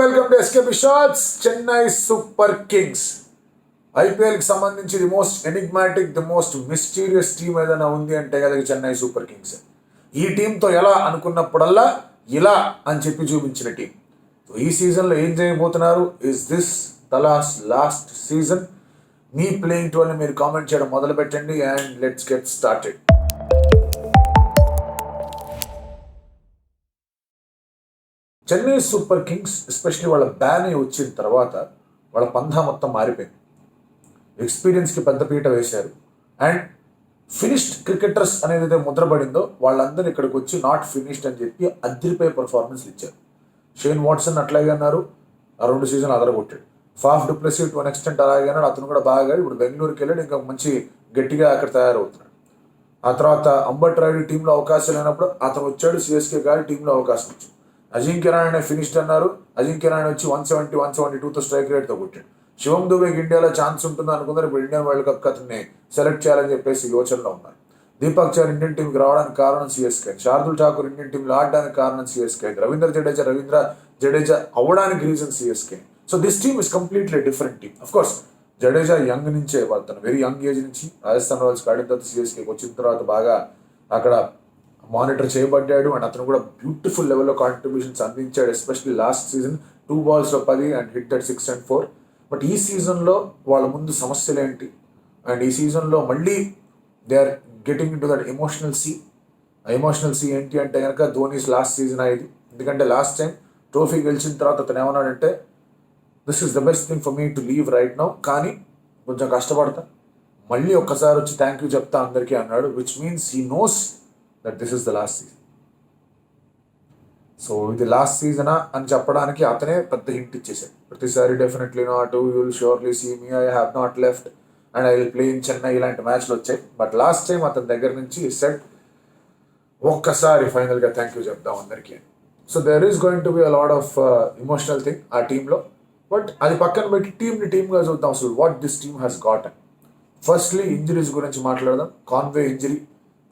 Welcome to SKP shots. Chennai Super Kings ఐపీఎల్కి సంబంధించి the most enigmatic, the most mysterious team ఏదైనా ఉంది అంటే కదా చెన్నై సూపర్ కింగ్స్. ఈ టీంతో ఎలా అనుకున్నప్పుడల్లా ఇలా అని చెప్పి చూపించిన టీం. ఈ సీజన్లో ఏం చేయబోతున్నారు? Is this the last season? Me playing 12 మీరు కామెంట్ చేయడం మొదలు పెట్టండి and let's get started. Chennai Super Kings especially వాళ్ళ బ్యాన్ వచ్చిన తర్వాత వాళ్ళ పంధా మొత్తం మారిపోయింది. ఎక్స్పీరియన్స్కి పెద్దపీట వేశారు అండ్ ఫినిష్డ్ క్రికెటర్స్ అనేది ముద్రపడిందో వాళ్ళందరూ ఇక్కడికి వచ్చి నాట్ ఫినిష్డ్ అని చెప్పి అదిరిపోయే పర్ఫార్మెన్స్లు ఇచ్చారు. షేన్ వాట్సన్ అట్లాగే అన్నారు, ఆ 2 సీజన్లు అదరగొట్టాడు. Faf du Plessis to an extent అలాగే అన్నాడు, అతను కూడా బాగా. ఇప్పుడు బెంగళూరుకి వెళ్ళాడు, ఇంకా మంచి గట్టిగా అక్కడ తయారవుతున్నాడు. ఆ తర్వాత అంబట్ రాయుడు టీంలో అవకాశం లేనప్పుడు అతను వచ్చాడు, సిఎస్కే గారి టీంలో అవకాశం వచ్చింది. అజింక్య రహానే ఫినిష్డ్ అన్నారు, అజింక్య రహానే వచ్చి 170-172తో స్ట్రైక్ రేట్తో కొట్టాడు. శివం దుబేకి ఇండియాలో ఛాన్స్ ఉంటుంది అనుకున్నారు, ఇప్పుడు ఇండియన్ వరల్డ్ కప్ అతన్ని సెలెక్ట్ చేయాలని చెప్పేసి యోచనలో ఉన్నారు. దీపక్ చహర్ ఇండియన్ టీంకి రావడానికి కారణం సిఎస్కే, శార్దుల్ ఠాకూర్ ఇండియన్ టీంలో ఆడడానికి కారణం సిఎస్కే, రవీంద్ర జడేజా అవ్వడానికి reason CSK. So this team is completely different team. Of course Jadeja young నుంచే, తను వెరీ యంగ్ ఏజ్ నుంచి రాజస్థాన్ రాయల్స్కి ఆడిన తర్వాత సిఎస్కేకి వచ్చిన తర్వాత బాగా అక్కడ మానిటర్ చేయబడ్డాడు అండ్ అతను కూడా బ్యూటిఫుల్ లెవెల్లో కాంట్రిబ్యూషన్స్ అందించాడు. Especially last season 2 balls-లో 10 and hit that 6 and 4. But ఈ సీజన్లో వాళ్ళ ముందు సమస్యలు ఏంటి అండ్ ఈ సీజన్లో మళ్ళీ they are getting into that emotional sea. ఆ ఎమోషనల్ సీ ఏంటి అంటే కనుక ధోనీస్ లాస్ట్ సీజన్ అయ్యేది. ఎందుకంటే లాస్ట్ టైం ట్రోఫీ గెలిచిన తర్వాత అతను ఏమన్నాడంటే this is the best thing for me to leave right now, కానీ కొంచెం కష్టపడతా, మళ్ళీ ఒక్కసారి వచ్చి థ్యాంక్ యూ చెప్తా అందరికీ అన్నాడు. Which means he knows that this is the last season. So ఇది లాస్ట్ సీజనా అని చెప్పడానికి అతనే పెద్ద హింట్ ఇచ్చేసాడు. ప్రతిసారి definitely not, you will surely see me, I have not left and I will play in Chennai, ఇలాంటి మ్యాచ్లు వచ్చాయి. బట్ లాస్ట్ టైం అతని దగ్గర నుంచి సెట్ ఒక్కసారి ఫైనల్గా థ్యాంక్ యూ చెప్దాం అందరికీ. So there is going to be a lot of emotional thing ఆ టీంలో. బట్ అది పక్కన పెట్టి టీమ్గా చూద్దాం అసలు what this team has got. Firstly injuries గురించి మాట్లాడదాం. Conway injury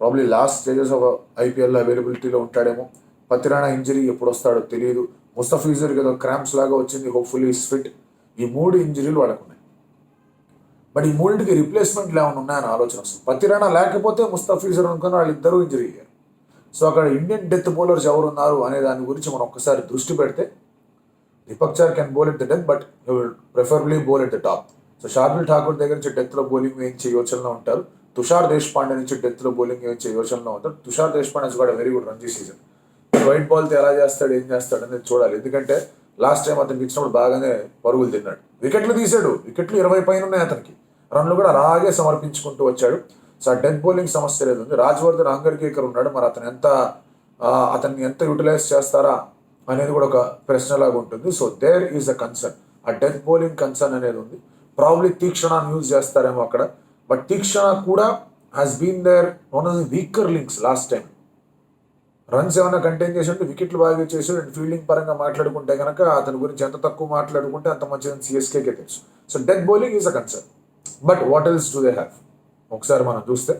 probably last stages of ఐపీఎల్లో అవైలబిలిటీలో ఉంటాడేమో. పతిరాణా ఇంజరీ ఎప్పుడు వస్తాడో తెలియదు. ముస్తఫీజర్కి ఏదో క్రాంప్స్ లాగా వచ్చింది, హోప్ఫుల్లీ ఈస్ ఫిట్. ఈ 3 ఇంజరీలు వాళ్ళకు ఉన్నాయి. బట్ ఈ 3కి రిప్లేస్మెంట్లు ఏమైనా ఉన్నాయని ఆలోచన వస్తుంది. పతిరాణా లేకపోతే ముస్తఫీజర్ అనుకుని వాళ్ళిద్దరూ ఇంజరీ అయ్యారు. సో అక్కడ ఇండియన్ డెత్ బౌలర్స్ ఎవరు ఉన్నారు అనే దాని గురించి మనం ఒక్కసారి దృష్టి పెడితే Deepak Chahar can bowl at the death, but you will preferably bowl at the top. So Shardul Thakur దగ్గర నుంచి డెత్లో బౌలింగ్ వేయించే యోచనలో ఉంటారు. తుషార్ దేశపాండే నుంచి డెత్లో బౌలింగ్ వేయించే యోచనలో ఉంటారు. తుషార్ దేశపాండే కూడా very good Ranji season. White బాల్తో ఎలా చేస్తాడు, ఏం చేస్తాడు అనేది చూడాలి. ఎందుకంటే లాస్ట్ టైం అతనికి ఇచ్చినప్పుడు బాగానే పరుగులు తిన్నాడు, వికెట్లు తీసాడు, వికెట్లు 20 పైన ఉన్నాయి అతనికి. రన్లు కూడా అలాగే సమర్పించుకుంటూ వచ్చాడు. సో ఆ డెత్ బౌలింగ్ సమస్య లేదు. రాజ్వర్ధన్ అంగర్కేకర్ ఉన్నాడు, మరి అతన్ని ఎంత యూటిలైజ్ చేస్తారా అనేది కూడా ఒక ప్రశ్నలాగా ఉంటుంది. So there is a concern, ఆ డెత్ బౌలింగ్ కన్సర్న్ అనేది ఉంది. ప్రాబ్లీ తీక్షణాన్ని యూజ్ చేస్తారేమో అక్కడ. బట్ తీక్షణ కూడా has been there one of the weaker links last time. Runs ఏమైనా కంటైన్ చేసి వికెట్లు బాగా చేసాడు. అండ్ ఫీల్డింగ్ పరంగా మాట్లాడుకుంటే కనుక అతని గురించి ఎంత తక్కువ మాట్లాడుకుంటే అంత మంచిదని సిఎస్కేకే తెలుసు. So death bowling is a concern. But what else do they have? ఒకసారి మనం చూస్తే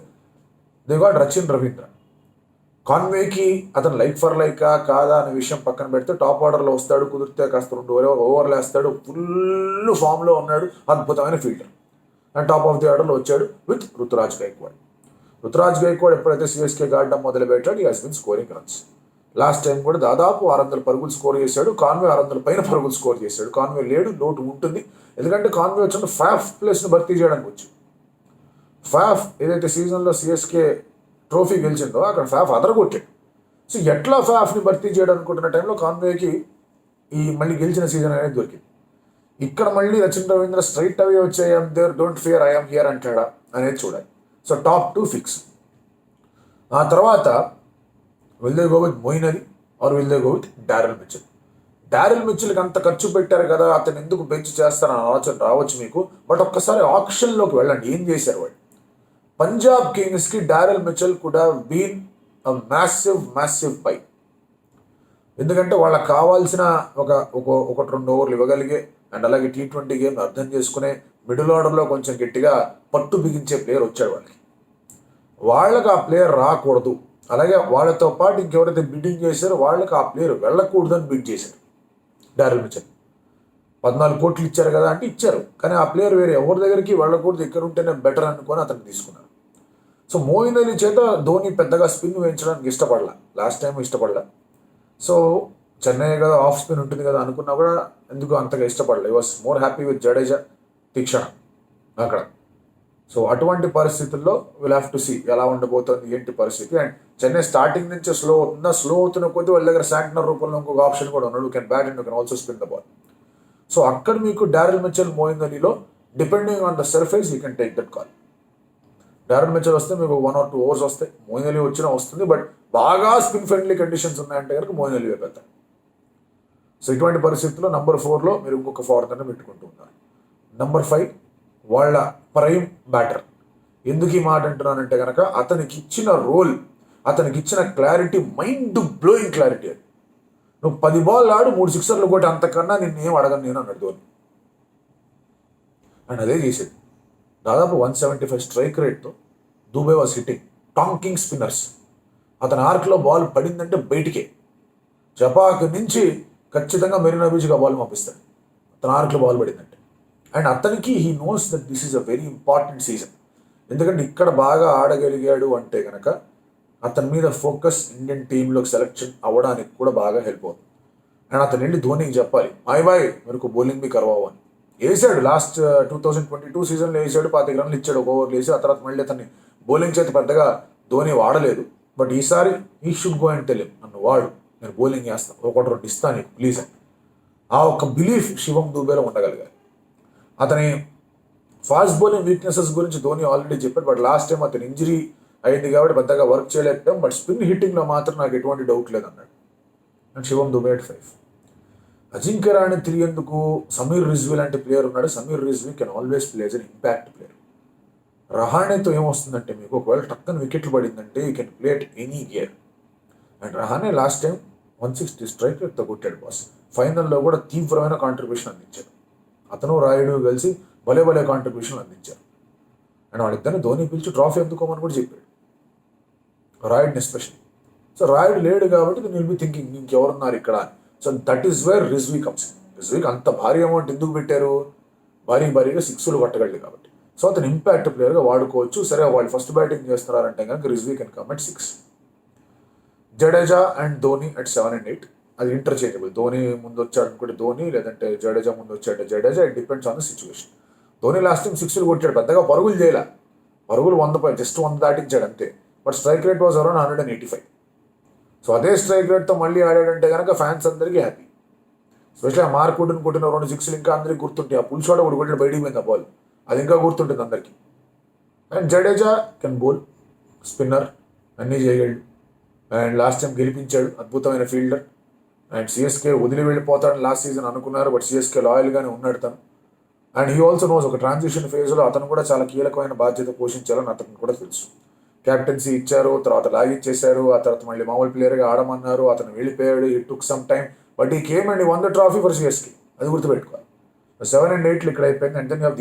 దే గాట్ రచిన్ రవీంద్ర. కాన్వేకి అతను లైక్ ఫర్ లైకా కాదా అనే విషయం పక్కన పెడితే టాప్ ఆర్డర్లో వస్తాడు, కుదిరితే కాస్త 2 ఓవర్లు వేస్తాడు, ఫుల్ ఫామ్లో ఉన్నాడు, అద్భుతమైన fielder. And top of the ఆర్డర్లో వచ్చాడు విత్ రుతురాజ్ గైక్వాడ్. రుతురాజ్ గైక్వాడ్ ఎప్పుడైతే సిఎస్కే ఆడడం మొదలు పెట్టాడు, ఈ has been scoring runs. Last time కూడా దాదాపు 600 పరుగులు స్కోర్ చేశాడు. కాన్వే 600 పైన పరుగులు స్కోర్ చేశాడు. కాన్వే లేడు, లోటు ఉంటుంది. ఎందుకంటే కాన్వే వచ్చిన ఫాఫ్ ప్లేస్ని భర్తీ చేయడానికి వచ్చి, ఫాఫ్ ఏదైతే సీజన్లో సిఎస్కే ట్రోఫీ గెలిచిందో అక్కడ ఫాఫ్ అదరగొట్టాడు. సో ఎట్లా ఫాఫ్ని భర్తీ చేయడం అనుకుంటున్న టైంలో కాన్వేకి ఈ మళ్ళీ గెలిచిన సీజన్ అనేది దొరికింది. ఇక్కడ మళ్ళీ రచిన్ రవీంద్ర స్ట్రైట్ అవే వచ్చే I'm there, don't fear, I'm here అంటాడా అనేది చూడాలి. So top 2 fix. ఆ తర్వాత will they go with Moeen Ali or will they go with Daryl Mitchell? Daryl మిచెల్కి అంత ఖర్చు పెట్టారు కదా, అతను ఎందుకు బెంచ్ చేస్తారని ఆలోచన రావచ్చు మీకు. బట్ ఒక్కసారి ఆప్షన్లోకి వెళ్ళండి, ఏం చేశారు వాళ్ళు. పంజాబ్ కింగ్స్కి Daryl Mitchell could have been a massive buy. ఎందుకంటే వాళ్ళకి కావాల్సిన ఒక 1-2 ఓవర్లు ఇవ్వగలిగే అండ్ అలాగే T20 గేమ్ అర్థం చేసుకునే మిడిల్ ఆర్డర్లో కొంచెం గట్టిగా పట్టు బిగించే ప్లేయర్ వచ్చాడు వాళ్ళకి ఆ ప్లేయర్ రాకూడదు. అలాగే వాళ్ళతో పాటు ఇంకెవరైతే బిడ్డింగ్ చేశారో వాళ్ళకి ఆ ప్లేయర్ వెళ్ళకూడదని బిడ్ చేశారు డారెల్ మిచెల్. 14 కోట్లు ఇచ్చారు కదా అంటే ఇచ్చారు, కానీ ఆ ప్లేయర్ వేరే ఎవరి దగ్గరికి వెళ్ళకూడదు, ఇక్కడ ఉంటేనే బెటర్ అనుకొని అతను తీసుకున్నారు. సో మోయిన్ అలీ చేత ధోని పెద్దగా స్పిన్ వేయించడానికి ఇష్టపడలా, లాస్ట్ టైం ఇష్టపడలా. సో చెన్నై కదా ఆఫ్ స్పిన్ ఉంటుంది కదా అనుకున్నా కూడా ఎందుకు అంతగా ఇష్టపడలేదు. Was more happy with Jadeja, Theekshana అక్కడ. సో అటువంటి పరిస్థితుల్లో విల్ హ్యావ్ టు సీ ఎలా ఉండబోతుంది ఏంటి పరిస్థితి. అండ్ చెన్నై స్టార్టింగ్ నుంచి స్లో అవుతున్న కొద్దీ వాళ్ళ దగ్గర శాంట్నర్ రూపంలో ఇంకొక ఆప్షన్ కూడా ఉన్నాడు, can bat and can also spin the ball. So అక్కడ మీకు డారెల్ మిచెల్, మోయిన్ అలీలో depending on the surface you can take that call. Daryl Mitchell వస్తే మీకు 1 or 2 overs వస్తాయి, మోయిన్ అలీ వచ్చినా వస్తుంది. బట్ బాగా స్పిన్ ఫ్రెండ్లీ కండిషన్స్ ఉన్నాయంటే కనుక మోయిన్ అలీ పెడతారు. సో ఇటువంటి పరిస్థితుల్లో నెంబర్ 4లో మీరు ఇంకొక ఫార్వర్డ్ పెట్టుకుంటూ ఉన్నారు. నెంబర్ 5 వాళ్ళ ప్రైమ్ బ్యాటర్. ఎందుకు ఈ మాట అంటున్నానంటే కనుక అతనికి ఇచ్చిన రోల్, అతనికి ఇచ్చిన క్లారిటీ, మైండ్ బ్లోయింగ్ క్లారిటీ. అది నువ్వు 10 balls ఆడు 3 sixers కొట్టి అంతకన్నా నిన్నేం అడగను నేను అన్నాడు ధోని. అండ్ అదే చేసేది. దాదాపు 175 స్ట్రైక్ రేట్తో Dube was hitting tonking spinners. అతని ఆర్క్లో బాల్ పడిందంటే బయటికే, జపాక్ నుంచి ఖచ్చితంగా మెరీనా బీచ్కి ఆ బాల్ పంపిస్తాడు అతని ఆర్క్లో బాల్ పడిందంటే. అండ్ అతనికి he knows that this is a very important season. ఎందుకంటే ఇక్కడ బాగా ఆడగలిగాడు అంటే కనుక అతని మీద ఫోకస్ ఇండియన్ టీంలోకి సెలెక్షన్ అవ్వడానికి కూడా బాగా హెల్ప్ అవుతుంది. అండ్ అతను వెళ్ళి ధోనికి చెప్పాలి, బాయ్ మీకు బౌలింగ్ బి కర్వావు అని. వేసాడు లాస్ట్ 2022 సీజన్లో వేసాడు, 25 runs ఇచ్చాడు, ఒక ఓవర్లు వేసి. ఆ తర్వాత మళ్ళీ అతన్ని బౌలింగ్ చేతి పెద్దగా ధోని వాడలేదు. బట్ ఈసారి ఈ should go and tell him, నన్ను వాడు, నేను బౌలింగ్ వేస్తాను, 1-2 ఇస్తాను నీకు ప్లీజ్ అని. ఆ ఒక్క బిలీఫ్ శివం దూబేలో ఉండగలిగారు. అతని ఫాస్ట్ బౌలింగ్ వీక్నెసెస్ గురించి ధోని ఆల్రెడీ చెప్పాడు. బట్ లాస్ట్ టైం అతను ఇంజరీ అయింది కాబట్టి పెద్దగా వర్క్ చేయలేకపోయాం. బట్ స్పిన్ హిట్టింగ్లో మాత్రం నాకు ఎటువంటి డౌట్ లేదన్నాడు. And Shivam Dube at 5. అజింక్య రాణి 3 ఎందుకు? సమీర్ రిజ్వీ లాంటి ప్లేయర్ ఉన్నాడు. Sameer Rizvi can always play as an impact player. రహానేతో ఏమొస్తుందంటే మీకు ఒకవేళ టక్కన వికెట్లు పడిందంటే you can play at any gear. And Rahane last time 160 strike రేట్తో కొట్టాడు బాస్. ఫైనల్లో కూడా తీవ్రమైన కాంట్రిబ్యూషన్ అందించాడు. అతను రాయుడు కలిసి భలే కాంట్రిబ్యూషన్ అందించారు. అండ్ వాళ్ళిద్దరిని ధోని పిలిచి ట్రాఫీ ఎందుకోమని కూడా చెప్పాడు, రాయుడ్ని ఎస్పెషల్లీ. సో రాయుడు లేడు కాబట్టి విల్ బి థింకింగ్ ఇంకెవరున్నారు ఇక్కడ అని. So that is where Rizvi comes. రిజ్వీకి అంత భారీ అమౌంట్ ఎందుకు పెట్టారు? భారీగా 6లు కొట్టగలడు కాబట్టి. సో అతను ఇంపాక్ట్ ప్లేయర్గా వాడుకోవచ్చు. సరే వాళ్ళు ఫస్ట్ బ్యాటింగ్ చేస్తున్నారంటే కనుక Rizvi can come at 6. Jadeja and Dhoni at 7 and 8. అది ఇంటర్చేంజబుల్. ధోని ముందు వచ్చాడు అనుకుంటే ధోని, లేదంటే జడేజా ముందు వచ్చాడు Jadeja. It depends on the situation. Dhoni last time 6లు కొట్టాడు, పెద్దగా పరుగులు చేయలే, పరుగులు 100 జస్ట్ 100 దాటించాడు అంతే. But strike rate was around 185. So అదే స్ట్రైక్ రేట్తో మళ్ళీ ఆడాడంటే కనుక ఫ్యాన్స్ అందరికీ హ్యాపీ. స్పెషల్లీ ఆ మార్కుడ్ని కొట్టిన 2 6లు ఇంకా అందరికీ గుర్తుంటాయి. ఆ పుల్ షాట్ ఒకటి కొట్టిన బయటికి పోయింది ఆ బాల్, అది ఇంకా గుర్తుంటుంది అందరికీ. And Jadeja can bowl, spinner, అన్నీ చేయగలడు. అండ్ లాస్ట్ టైం గెలిపించాడు, అద్భుతమైన ఫీల్డర్. అండ్ సిఎస్కే వదిలి వెళ్ళిపోతాడని లాస్ట్ సీజన్ అనుకున్నారు, బట్ సిఎస్కే లాయల్గానే ఉన్నాడు తను. అండ్ హీ ఆల్సో నోస్ ఒక ట్రాన్సిషన్ ఫేజ్లో అతను కూడా చాలా కీలకమైన బాధ్యత పోషించాలని అతనికి కూడా తెలుసు. క్యాప్టెన్సీ ఇచ్చారు, తర్వాత లాగిచ్చేశారు, ఆ తర్వాత మళ్ళీ మామూలు ప్లేయర్గా ఆడమన్నారు, అతను వెళ్ళిపోయాడు. It took some time, but he came and won the trophy for CSK, అది గుర్తుపెట్టుకోవాలి. 7 and 8 ఇక్కడ అయిపోయింది. And then you have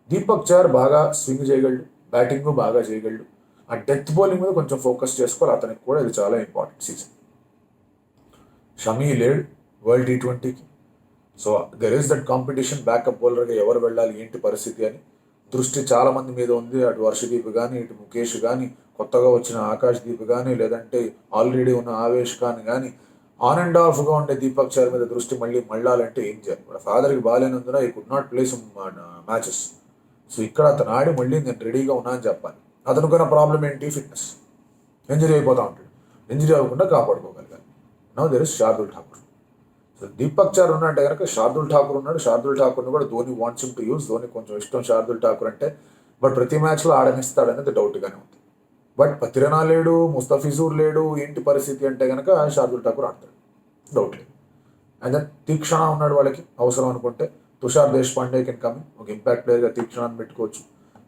Deepak Chahar బాగా స్వింగ్ చేయగలడు, బ్యాటింగ్ బాగా చేయగలడు. ఆ డెత్ బౌలింగ్ మీద కొంచెం ఫోకస్ చేసుకోవాలి, అతనికి కూడా ఇది చాలా ఇంపార్టెంట్ సీజన్. షమీ లేడు వరల్డ్ T20కి. So there is that competition. Backup బౌలర్గా ఎవరు వెళ్ళాలి ఏంటి పరిస్థితి అని దృష్టి చాలా మంది మీద ఉంది. అటు వర్షదీప్ కానీ, ఇటు ముఖేష్ కానీ, కొత్తగా వచ్చిన ఆకాష్ దీప్ కానీ, లేదంటే ఆల్రెడీ ఉన్న ఆవేష్ ఖాన్ కానీ, ఆన్ అండ్ ఆఫ్గా ఉండే దీపక్ చార్ మీద దృష్టి మళ్ళీ మళ్ళాలంటే ఏం చేయాలి? వాళ్ళ ఫాదర్కి బాగాలేనందున he could not play some matches. So ఇక్కడ అతను ఆడి మళ్ళీ నేను రెడీగా ఉన్నా అని చెప్పాలి. అతనుకున్న ప్రాబ్లం ఏంటి? ఫిట్నెస్. ఇంజరీ అయిపోతూ ఉంటాడు, ఇంజరీ అవ్వకుండా కాపాడుకోగలగాలి. Now there is Shardul Thakur. So Deepak Chahar ఉన్నట్టే కనుక శార్దుల్ ఠాకూర్ ఉన్నాడు. శార్దుల్ ఠాకూర్ని కూడా Dhoni wants him to use. Dhoni కొంచెం ఇష్టం శార్దుల్ ఠాకూర్ అంటే, బట్ ప్రతి మ్యాచ్లో ఆడనిస్తాడనేది డౌట్గానే ఉంది. బట్ పతిరనా లేడు, ముస్తఫిజూర్ లేడు, ఏంటి పరిస్థితి అంటే కనుక శార్దుల్ ఠాకూర్ ఆడతాడు, డౌట్ లేదు. అండ్ దెన్ తీక్షణ ఉన్నాడు వాళ్ళకి అవసరం అనుకుంటే. తుషార్ దేశపాండే కెన్ కమ్, ఒక ఇంపాక్ట్ ప్లేయర్గా తీక్షణాన్ని పెట్టుకోవచ్చు.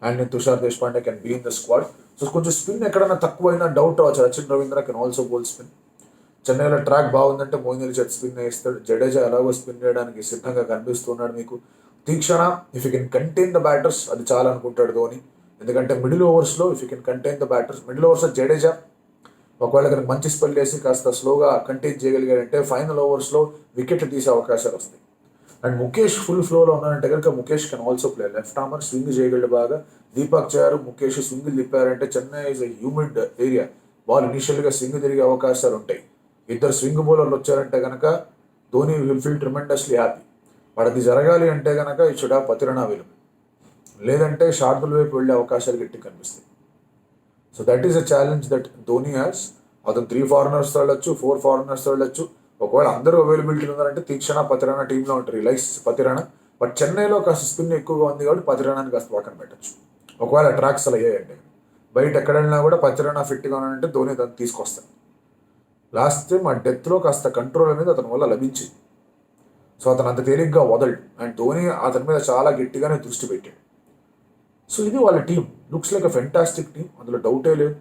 అండ్ నేను Tushar Deshpande can be in the squad. So కొంచెం స్పిన్ ఎక్కడైనా తక్కువైనా డౌట్ రావచ్చు. Sachin Ravindra can also bowl spin. చెన్నైలో ట్రాక్ బాగుందంటే మోయిన్ అలీ చేత స్పిన్ వేస్తాడు. జడేజా ఎలాగో స్పిన్ చేయడానికి సిద్ధంగా కనిపిస్తున్నాడు మీకు. Theekshana if you can contain the batters అది చాలా అనుకుంటాడు ధోని. ఎందుకంటే మిడిల్ ఓవర్స్లో if you can contain the batters, middle ఓవర్స్లో జడేజా ఒకవేళ కనుక మంచి స్పెల్ వేసి కాస్త స్లోగా కంటైన్ చేయగలిగాడంటే ఫైనల్ ఓవర్స్లో వికెట్లు తీసే అవకాశాలు వస్తాయి. అండ్ ముఖేష్ ఫుల్ ఫ్లోలో ఉన్నారంటే కనుక Mukesh can also play left armer, swing చేయగలడు బాగా. దీపక్ చారు ముఖేష్ స్వింగ్ తిప్పారంటే Chennai is a humid area, ball ఇనిషియల్గా స్వింగ్ తిరిగే అవకాశాలు ఉంటాయి. ఇద్దరు స్వింగ్ బౌలర్లు వచ్చారంటే కనుక Dhoni will feel tremendously happy. వాడు అది జరగాలి అంటే కనుక ఈ షుడ్ హ్యావ్ పతిరణ అవైలబుల్, లేదంటే షార్దుల వైపు వెళ్ళే అవకాశాలు గట్టి కనిపిస్తాయి. So that is a challenge that Dhoni has. అతను 3 ఫారినర్స్ వెళ్ళొచ్చు, 4 ఫారినర్స్ వెళ్ళొచ్చు. ఒకవేళ అందరూ అవైలబిలిటీ ఉన్నారంటే తీక్షణ పతిరాణ టీంలో ఉంటారు, లైక్స్ పతిరాణ. బట్ చెన్నైలో కాస్త స్పిన్ ఎక్కువగా ఉంది కాబట్టి పతిరాణాన్ని కాస్త పక్కన పెట్టచ్చు. ఒకవేళ ట్రాక్స్ అలా అయ్యాయంటే బయట ఎక్కడ వెళ్ళినా కూడా పతిరాణ ఫిట్గా ఉన్నాడంటే ధోని దాన్ని తీసుకొస్తాడు. లాస్ట్ టైం ఆ డెత్లో కాస్త కంట్రోల్ అనేది అతని వల్ల లభించింది. సో అతను అంత తేలిగ్గా వదలడు అండ్ ధోని అతని మీద చాలా గట్టిగానే దృష్టి పెట్టాడు. సో ఇది వాళ్ళ team, looks like a fantastic team, అందులో డౌటే లేదు.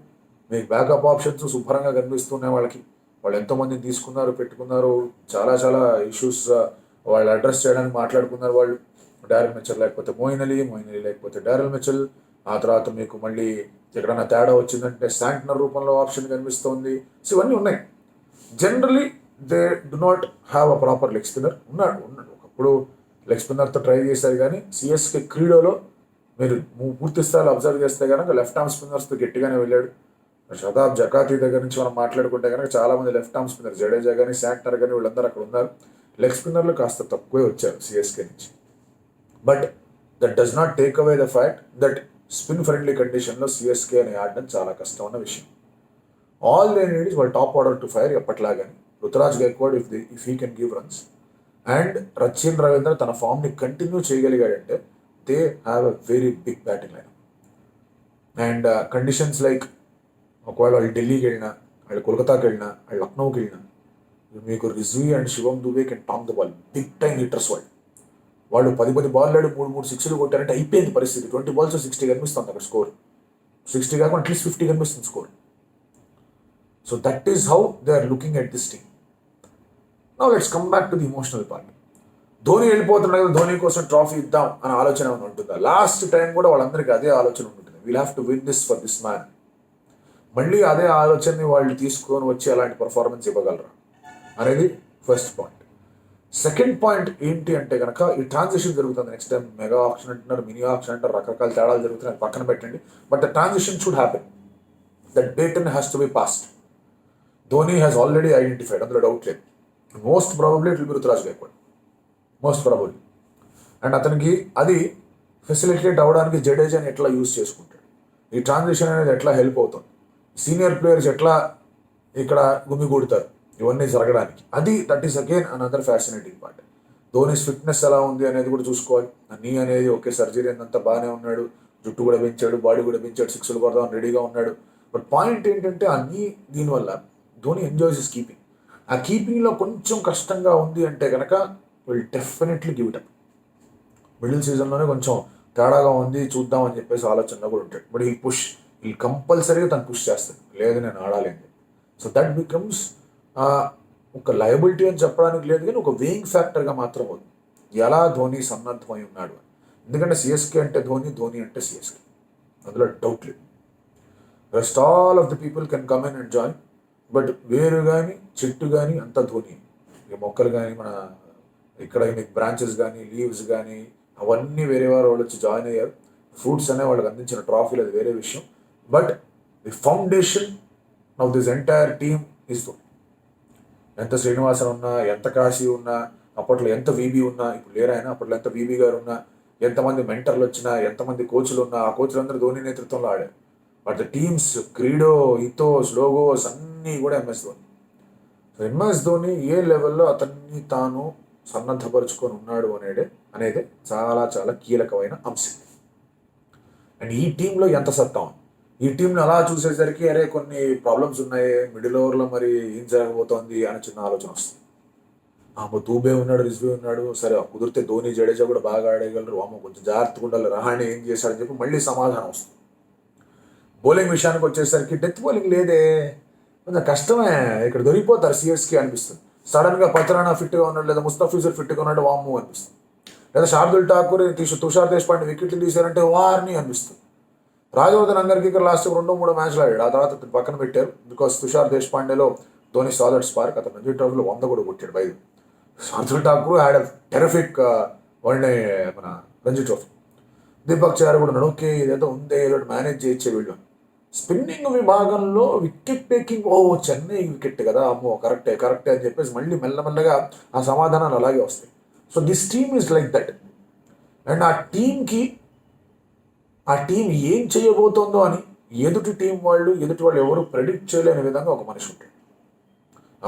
మీకు బ్యాకప్ ఆప్షన్స్ శుభ్రంగా కనిపిస్తున్నాయి వాళ్ళకి. వాళ్ళు ఎంతోమందిని తీసుకున్నారు, పెట్టుకున్నారు, చాలా చాలా ఇష్యూస్ వాళ్ళు అడ్రస్ చేయడానికి మాట్లాడుకున్నారు వాళ్ళు. డారెల్ మిచెల్ లేకపోతే మోయిన్ అలీ లేకపోతే డారెల్ మిచెల్. ఆ తర్వాత మీకు మళ్ళీ ఎక్కడైనా తేడా వచ్చిందంటే శాంట్నర్ రూపంలో ఆప్షన్ కనిపిస్తుంది. సో ఇవన్నీ ఉన్నాయి. Generally they do not have a proper leg spinner. ఉన్నాడు ఒకప్పుడు లెగ్ స్పిన్నర్తో ట్రై చేశారు, కానీ సిఎస్కే క్రీడలో మీరు పూర్తి స్థాయిలో అబ్జర్వ్ చేస్తే కనుక లెఫ్ట్ ఆర్మ్ స్పిన్నర్స్తో గట్టిగానే వెళ్ళాడు. షతాబ్ జకాతి దగ్గర నుంచి మనం మాట్లాడుకుంటే కనుక చాలా మంది లెఫ్ట్ ఆర్మ్ స్పిన్నర్, జడేజా కానీ శాంట్నర్ కానీ వీళ్ళందరూ అక్కడ ఉన్నారు. లెగ్ స్పిన్నర్లు కాస్త తక్కువే వచ్చారు సిఎస్కే నుంచి. But that does not take away the fact that spin friendly కండిషన్లో సిఎస్కే అని ఆడడం చాలా కష్టమైన విషయం. ఆల్ దే నీడ్ ఇస్ వాళ్ళ టాప్ ఆర్డర్ టు ఫైర్ ఎప్పట్లాగానే. Ruturaj Gaikwad if he can give runs and Rachin Ravindra తన ఫామ్ని కంటిన్యూ చేయగలిగాడంటే they have a very big batting line. And conditions like ఒకవేళ వాళ్ళు ఢిల్లీకి వెళ్ళినా, వాళ్ళు కోల్కతాకి వెళ్ళినా, వాళ్ళు లక్నోకి వెళ్ళినా, మీకు Rizvi and Shivam Dube can tonk the ball, big time hitters వాళ్ళు 10 బాల్ ఆడి 3 సిక్స్లు కొట్టారంటే అయిపోయింది పరిస్థితి. 20 balls 60 కనిపిస్తుంది అక్కడ స్కోర్. 60 కాకుండా అట్లీస్ట్ 50 కనిపిస్తుంది score. So that is how they are looking at this team. Now let's come back to the emotional part. Dhoni వెళ్ళిపోతున్నాడు కదా, ధోని కోసం ట్రాఫీ ఇద్దాం అనే ఆలోచన ఏమైనా ఉంటుందా? లాస్ట్ టైం కూడా వాళ్ళందరికీ అదే ఆలోచన ఉంటుంది, we'll have to win this for this man. మళ్ళీ అదే ఆలోచనని వాళ్ళు తీసుకొని వచ్చి అలాంటి పర్ఫార్మెన్స్ ఇవ్వగలరా అనేది ఫస్ట్ పాయింట్. సెకండ్ పాయింట్ ఏంటి అంటే కనుక ఈ ట్రాన్సిషన్ జరుగుతుంది. నెక్స్ట్ టైం మెగా ఆప్షన్ అంటున్నారు, మినీ ఆప్షన్ అంటారు, రకరకాల తేడాలు జరుగుతున్నాయి, పక్కన పెట్టండి. But the transition should happen. That date has to be passed. Dhoni has already identified, అందులో డౌట్ లేదు. Most probably it will be Ruturaj Gaikwad, most probably. And అతనికి అది ఫెసిలిటేట్ అవ్వడానికి జడేజాని ఎట్లా యూజ్ చేసుకుంటాడు, ఈ ట్రాన్సిషన్ అనేది ఎట్లా హెల్ప్ అవుతుంది, సీనియర్ ప్లేయర్స్ ఎట్లా ఇక్కడ గుమిగూడతారు ఇవన్నీ జరగడానికి, అది that is again another fascinating part. Dhoni's fitness ఎలా ఉంది అనేది కూడా చూసుకోవాలి. నీ అనేది ఓకే, సర్జరీ అంతా బాగానే ఉన్నాడు, జుట్టు కూడా పెంచాడు, బాడీ కూడా పెంచాడు, 6లు కొడదాం రెడీగా ఉన్నాడు. బట్ పాయింట్ ఏంటంటే ఆ నీ దీనివల్ల ధోని ఎంజాయ్స్ హిస్ కీపింగ్. ఆ కీపింగ్లో కొంచెం కష్టంగా ఉంది అంటే కనుక will definitely give it up. Middle సీజన్లోనే కొంచెం తేడాగా ఉంది చూద్దాం అని చెప్పేసి ఆలోచనలో కూడా ఉంటాడు. బట్ ఈ పుష్, ఈ కంపల్సరీగా తను పుష్ చేస్తాడు, లేదు నేను ఆడాలి. సో దట్ బికమ్స్ ఒక లయబిలిటీ అని చెప్పడానికి లేదు, కానీ ఒక వేయింగ్ ఫ్యాక్టర్గా మాత్రం అవుతుంది ఎలా ధోని సన్నద్ధమై ఉన్నాడు. ఎందుకంటే సిఎస్కే అంటే ధోని, ధోని అంటే సిఎస్కే, అందులో డౌట్ లేదు. Rest all of the people can come in and join, but వేరు కానీ చెట్టు కానీ అంతా ధోని. ఇక మొక్కలు కానీ మన ఇక్కడ మీకు బ్రాంచెస్ కానీ లీవ్స్ కానీ అవన్నీ వేరే వాళ్ళు వచ్చి జాయిన్ అయ్యారు. ఫ్రూట్స్ అనే వాళ్ళకి అందించిన ట్రాఫీలు అది వేరే విషయం. But the foundation of this entire team is Dhoni. ఎంత శ్రీనివాసన్ ఉన్నా, ఎంత కాశీ ఉన్నా, అప్పట్లో ఎంత వీబీ ఉన్నా, ఇప్పుడు లేరాయన, అప్పట్లో ఎంత వీబీ గారు ఉన్నా, ఎంతమంది మెంటర్లు వచ్చినా, ఎంతమంది కోచ్లు ఉన్నా, ఆ కోచ్లందరూ ధోని నేతృత్వంలో ఆడారు. But the teams credo, ethos, logos అన్నీ కూడా MS Dhoni. So MS Dhoni ఏ లెవెల్లో అతన్ని తాను సన్నద్ధపరుచుకొని ఉన్నాడు అనేది చాలా చాలా కీలకమైన అంశం. అండ్ ఈ టీంలో ఎంత సత్తా ఉంది, ఈ టీంని అలా చూసేసరికి అరే కొన్ని ప్రాబ్లమ్స్ ఉన్నాయి, మిడిల్ ఓవర్లో మరి ఏం జరగబోతోంది అని చిన్న ఆలోచన వస్తుంది. దూబే ఉన్నాడు, రిజ్వీ ఉన్నాడు, సరే కుదిరితే ధోని, జడేజా కూడా బాగా ఆడేయగలరు, కొంచెం జాగ్రత్తగా ఉండాలి, రహానే ఏం చేశాడని చెప్పి మళ్ళీ సమాధానం వస్తుంది. బౌలింగ్ విషయానికి వచ్చేసరికి డెత్ బౌలింగ్ లేదే, కొంచెం కష్టమే, ఇక్కడ దొరికిపోతారు సిఎస్కే అనిపిస్తుంది. సడన్గా పత్రానా ఫిట్గా ఉన్నాడు, లేదా ముస్తఫిజుర్ ఫిట్గా ఉన్నాడు, వామ్మో అనిపిస్తుంది. లేదా శార్దుల్ ఠాకూర్, తుషార్ దేశపాండే వికెట్లు తీశారంటే వారిని అనిపిస్తుంది. రాజవర్ధన్ అందరికీ లాస్ట్ 2-3 మ్యాచ్లు ఆడాడు, ఆ తర్వాత పక్కన పెట్టారు. బికాస్ తుషార్ దేశపాండేలో ధోని సాలిడ్ స్పార్క్, అతను రంజీ ట్రోఫీలో 100 కూడా కొట్టాడు. Shardul Thakur had a terrific one day మన రంజీ ట్రోఫీ. దీపక్ చహర్ కూడా ఉన్నాడు, ఓకే ఇదేదో ఉందే ఏదో మేనేజ్ చేయొచ్చే వీళ్ళు. స్పిన్నింగ్ విభాగంలో వికెట్ టేకింగ్, చెన్నై వికెట్ కదా, అమ్మో కరెక్టే కరెక్టే అని చెప్పేసి మళ్ళీ మెల్లమెల్లగా ఆ సమాధానాలు అలాగే వస్తాయి. So this team is like that. And ఆ టీం ఏం చేయబోతోందో అని ఎదుటి వాళ్ళు ఎవరు ప్రెడిక్ట్ చేయలేని విధంగా ఒక మనిషి ఉంటాడు.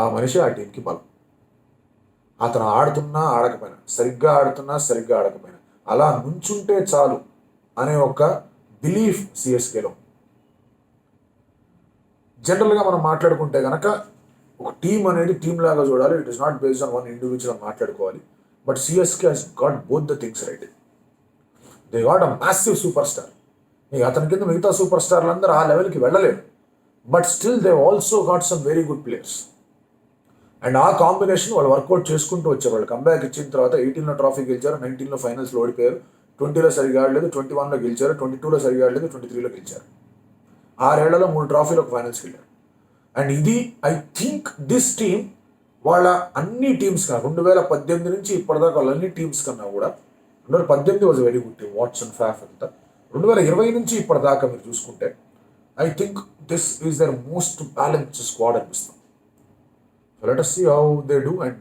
ఆ మనిషి ఆ టీంకి బలం. అతను ఆడుతున్నా ఆడకపోయినా, సరిగ్గా ఆడుతున్నా సరిగ్గా ఆడకపోయినా అలా నుంచుంటే చాలు అనే ఒక బిలీఫ్ సిఎస్కేలో. జనరల్గా మనం మాట్లాడుకుంటే కనుక ఒక టీం అనేది టీం లాగా చూడాలి. It is not based on one individual మాట్లాడుకోవాలి. But CSK has got both the things right. They got a massive super star. అతని కింద మిగతా సూపర్ స్టార్లు అందరూ ఆ లెవెల్కి వెళ్ళలేదు. But still they also got some very good players. And ఆ కాంబినేషన్ వాళ్ళు వర్కౌట్ చేసుకుంటూ వచ్చారు. వాళ్ళు కంబ్యాక్ ఇచ్చిన తర్వాత 18లో ట్రాఫీ గెలిచారు, 19లో ఫైనల్స్లో ఓడిపోయారు, 20లో సరిగా ఆడలేదు, 21లో గెలిచారు, 22లో సరిగా ఆడలేదు, 23లో గెలిచారు. 6 ఏళ్లలో 3 ట్రాఫీలు ఒక ఫైనల్స్కి వెళ్ళారు. అండ్ ఇది ఐ థింక్ దిస్ టీమ్ వాళ్ళ అన్ని టీమ్స్ కన్నా 2018 నుంచి ఇప్పటిదాకా వాళ్ళ అన్ని టీమ్స్ కన్నా కూడా 2018 was very good team, Watson Faf అంతా. 2020 నుంచి ఇప్పటిదాకా మీరు చూసుకుంటే I think this is the most balanced squad అనిపిస్తుంది. So let us see how they do. And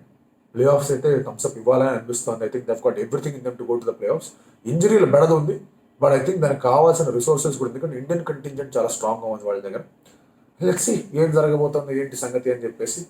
playoffs అయితే థమ్స్అప్ ఇవ్వాలని అనిపిస్తుంది. I think they've got everything in them to go to the playoffs. ఇంజరీలు బెడద ఉంది, but I think దానికి కావాల్సిన resources కూడా, ఎందుకంటే ఇండియన్ కంటింజెంట్ చాలా స్ట్రాంగ్గా ఉంది వాళ్ళ దగ్గర. లెట్స్ సీ ఏం జరగబోతుంది ఏంటి సంగతి అని చెప్పేసి.